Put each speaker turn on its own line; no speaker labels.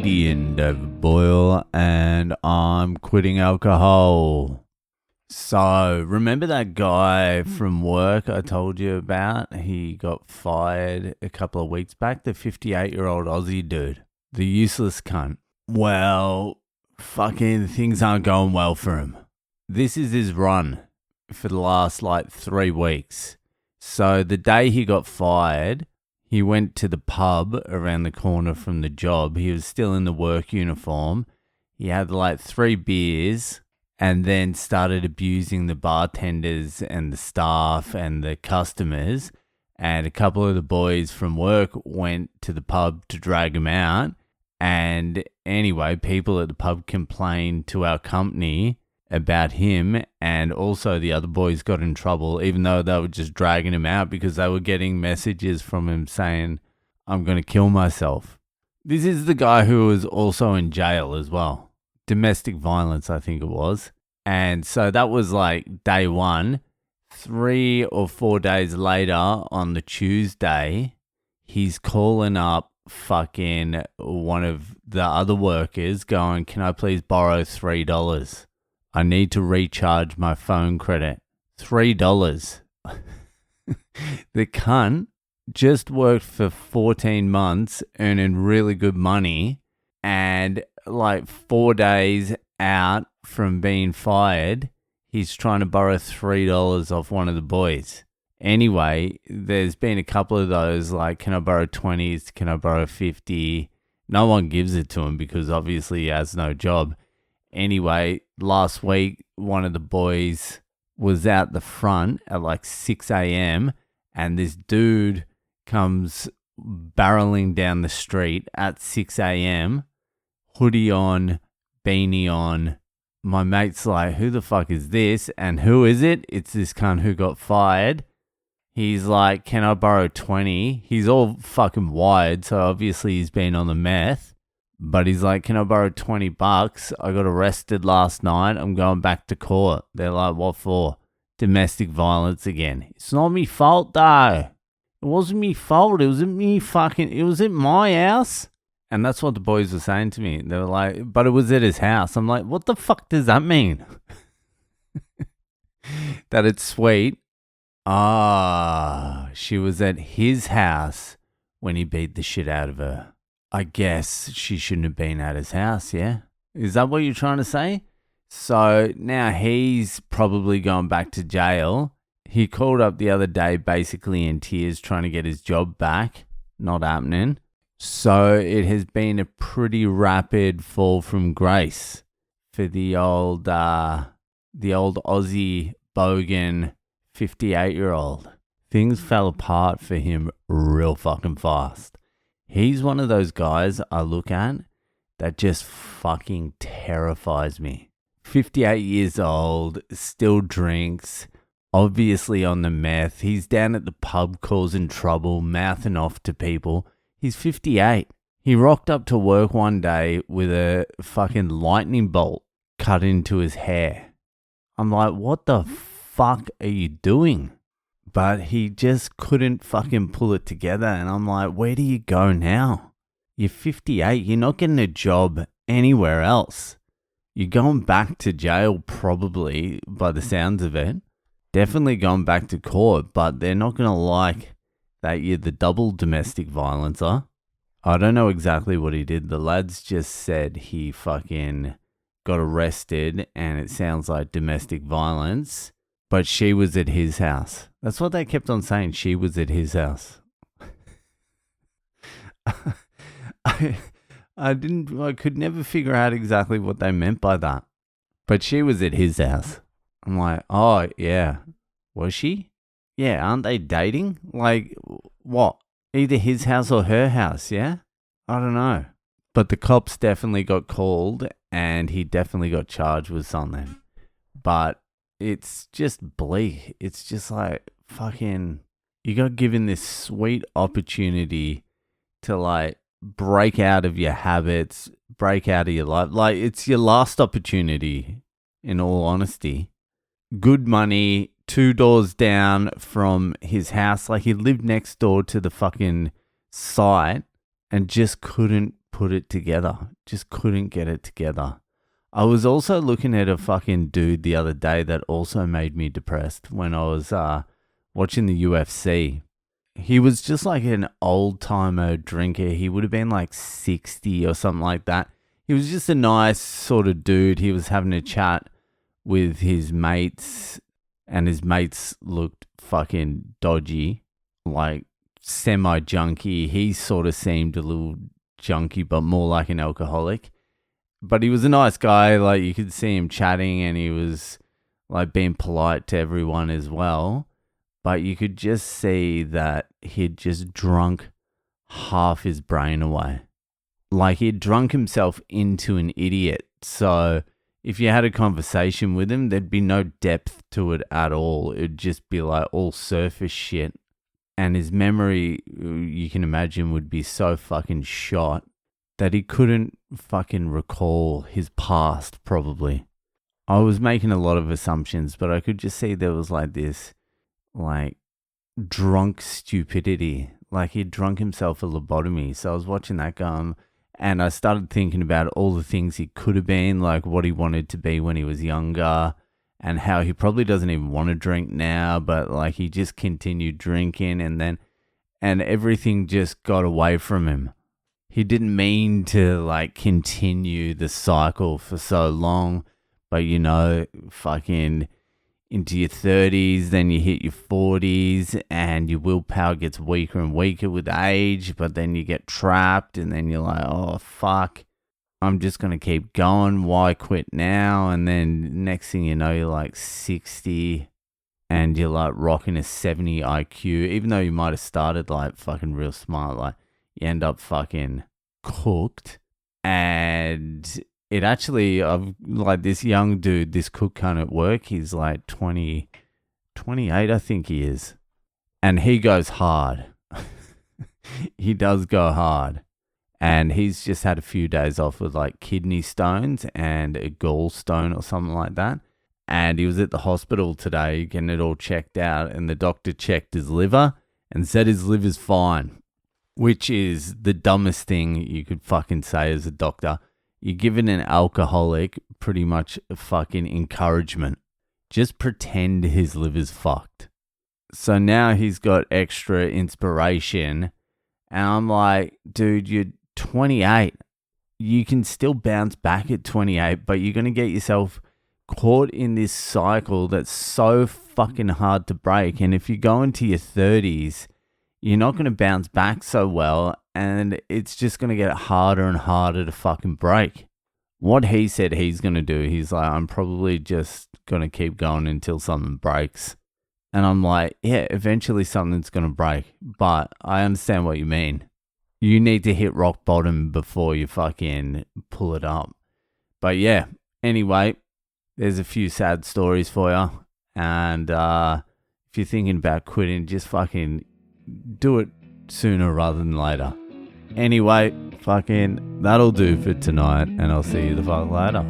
comedian David Boyle, and I'm quitting alcohol. So, remember that guy from work I told you about? He got fired a couple of weeks back, the 58-year-old Aussie dude, the useless cunt. Well, fucking things aren't going well for him. This is his run for the last 3 weeks. So, the day he got fired, he went to the pub around the corner from the job. He was still in the work uniform. He had 3 beers and then started abusing the bartenders and the staff and the customers. And a couple of the boys from work went to the pub to drag him out. And anyway, people at the pub complained to our company about him, and also the other boys got in trouble, even though they were just dragging him out because they were getting messages from him saying, "I'm going to kill myself." This is the guy who was also in jail as well. Domestic violence, I think it was. And so that was day one. 3 or 4 days later, on the Tuesday, he's calling up fucking one of the other workers going, "Can I please borrow $3? I need to recharge my phone credit." $3. The cunt just worked for 14 months earning really good money, and 4 days out from being fired, he's trying to borrow $3 off one of the boys. Anyway, there's been a couple of those, can I borrow 20s? Can I borrow 50? No one gives it to him because obviously he has no job. Anyway, last week, one of the boys was out the front at 6 a.m. and this dude comes barreling down the street at 6 a.m., hoodie on, beanie on. My mate's like, "Who the fuck is this? And who is it?" It's this cunt who got fired. He's like, "Can I borrow 20? He's all fucking wired, so obviously he's been on the meth. But he's like, "Can I borrow $20? I got arrested last night. I'm going back to court." They're like, "What for?" "Domestic violence again." "It's not me fault though. It wasn't me fault. It was at my house." And that's what the boys were saying to me. They were like, "But it was at his house." I'm like, what the fuck does that mean? That it's sweet. She was at his house when he beat the shit out of her. I guess she shouldn't have been at his house, yeah? Is that what you're trying to say? So now he's probably going back to jail. He called up the other day basically in tears trying to get his job back. Not happening. So it has been a pretty rapid fall from grace for the old Aussie bogan 58-year-old. Things fell apart for him real fucking fast. He's one of those guys I look at that just fucking terrifies me. 58 years old, still drinks, obviously on the meth. He's down at the pub causing trouble, mouthing off to people. He's 58. He rocked up to work one day with a fucking lightning bolt cut into his hair. I'm like, what the fuck are you doing? But he just couldn't fucking pull it together. And I'm like, where do you go now? You're 58. You're not getting a job anywhere else. You're going back to jail probably by the sounds of it. Definitely going back to court, but they're not going to like that you're the double domestic violencer. I don't know exactly what he did. The lads just said he fucking got arrested and it sounds like domestic violence. But she was at his house. That's what they kept on saying. She was at his house. I could never figure out exactly what they meant by that. But she was at his house. I'm like, oh, yeah. Was she? Yeah, aren't they dating? What? Either his house or her house, yeah? I don't know. But the cops definitely got called and he definitely got charged with something. But it's just bleak. It's just fucking, you got given this sweet opportunity to break out of your habits, break out of your life. It's your last opportunity, in all honesty. Good money, 2 doors down from his house. He lived next door to the fucking site and just couldn't put it together. Just couldn't get it together. I was also looking at a fucking dude the other day that also made me depressed when I was watching the UFC. He was just like an old-timer drinker. He would have been like 60 or something like that. He was just a nice sort of dude. He was having a chat with his mates, and his mates looked fucking dodgy, like semi-junkie. He sort of seemed a little junkie, but more like an alcoholic. But he was a nice guy. Like, you could see him chatting, and he was like being polite to everyone as well. But you could just see that he'd just drunk half his brain away. Like, he'd drunk himself into an idiot. So if you had a conversation with him, there'd be no depth to it at all. It'd just be like all surface shit. And his memory, you can imagine, would be so fucking shot that he couldn't fucking recall his past, probably. I was making a lot of assumptions, but I could just see there was like this, like, drunk stupidity. Like, he'd drunk himself a lobotomy. So I was watching that go, and I started thinking about all the things he could have been, like what he wanted to be when he was younger, and how he probably doesn't even want to drink now, but like he just continued drinking, and everything just got away from him. He didn't mean to like continue the cycle for so long, but fucking into your 30s, then you hit your 40s, and your willpower gets weaker and weaker with age, but then you get trapped, and then you're like, oh, fuck, I'm just going to keep going. Why quit now? And then next thing you know, you're like 60, and you're like rocking a 70 IQ, even though you might have started like fucking real smart, like you end up fucking cooked. And it actually, I've like this young dude, this cook cunt at work, he's like 28, I think he is. And he goes hard. He does go hard. And he's just had a few days off with like kidney stones and a gallstone or something like that. And he was at the hospital today getting it all checked out. And the doctor checked his liver and said his liver's fine. Which is the dumbest thing you could fucking say as a doctor. You're giving an alcoholic pretty much a fucking encouragement. Just pretend his liver's fucked. So now he's got extra inspiration. And I'm like, dude, you're 28. You can still bounce back at 28, but you're going to get yourself caught in this cycle that's so fucking hard to break. And if you go into your 30s, you're not going to bounce back so well, and it's just going to get harder and harder to fucking break. What he said he's going to do, he's like, I'm probably just going to keep going until something breaks. And I'm like, yeah, eventually something's going to break, but I understand what you mean. You need to hit rock bottom before you fucking pull it up. But yeah, anyway, there's a few sad stories for you. And if you're thinking about quitting, just fucking do it sooner rather than later. Anyway, fucking that'll do for tonight, and I'll see you the fuck later.